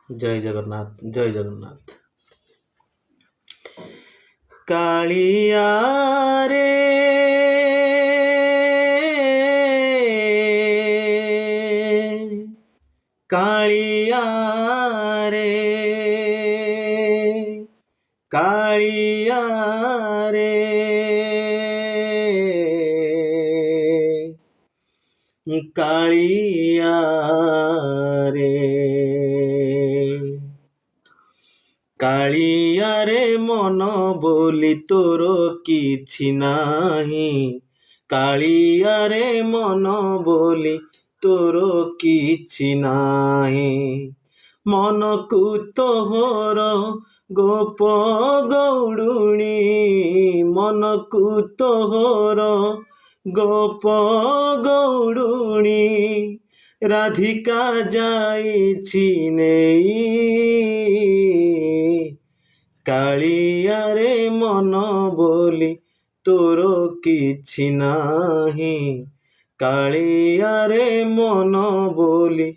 ଜୟ ଜଗନ୍ନାଥ, ଜୟ ଜଗନ୍ନାଥ। କାଳିଆ ରେ କାଳିଆ ରେ କାଳିଆ ରେ କାଳିଆ ରେ କାଳିଆରେ ମନ ବୋଲି ତୋର କିଛି ନାହିଁ। କାଳିଆରେ ମନ ବୋଲି ତୋର କିଛି ନାହିଁ। ମନକୁ ତୋହର ଗୋପ ଗୌଡ଼ୁଣୀ, ମନକୁ ତୋହର ଗୋପ ଗୌଡ଼ୁଣୀ ରାଧିକା ଯାଇଛି ନେଇ। କାଳିଆରେ ମନ ବୋଲି ତୋର କିଛି ନାହିଁ। କାଳିଆରେ ମନ ବୋଲି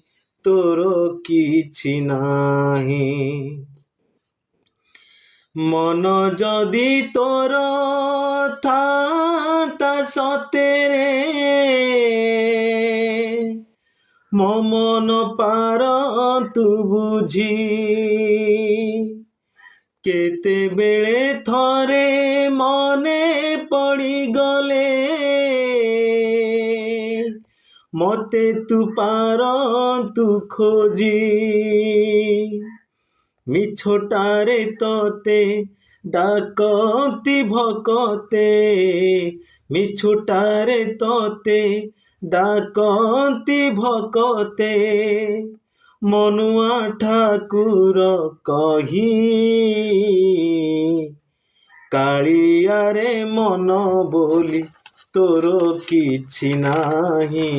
ତୋର କିଛି ନାହିଁ। ମନ ଯଦି ତୋର ଥାନ୍ତା ସତେରେ, ମୋ ମନ ପାରନ୍ତୁ ବୁଝି। କେତେବେଳେ ଥରେ ମନେ ପଡ଼ିଗଲେ, ମତେ ତୁ ପାରନ୍ତୁ ଖୋଜି। ମିଛଟାରେ ତତେ ଡାକନ୍ତି ଭକତେ, ମିଛଟାରେ ତତେ ଡାକନ୍ତି ଭକତେ। ମନୁଆ ଠାକୁର କହି, କାଳିଆରେ ମନ ବୋଲି ତୋର କିଛି ନାହିଁ।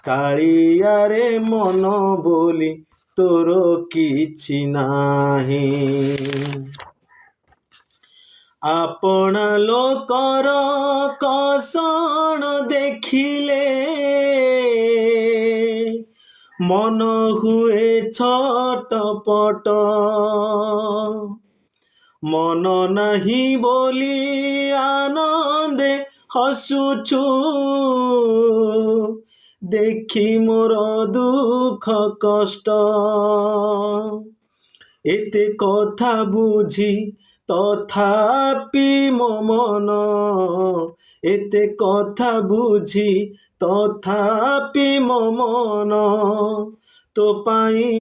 କାଳିଆରେ ମନ ବୋଲି ତୋର କିଛି ନାହିଁ। ଆପଣା ଲୋକର କଷଣ ଦେଖିଲେ, ମନ ହୁଏ ଛଟପଟ। ମନ ନାହିଁ ବୋଲି ଆନନ୍ଦେ ହସୁଛୁ, ଦେଖି ମୋର ଦୁଃଖ କଷ୍ଟ। ଏତେ କଥା ବୁଝି ତଥାପି ମୋ ମନ, ଏତେ କଥା ବୁଝି ତଥାପି ମୋ ମନ ତୋ ପାଇଁ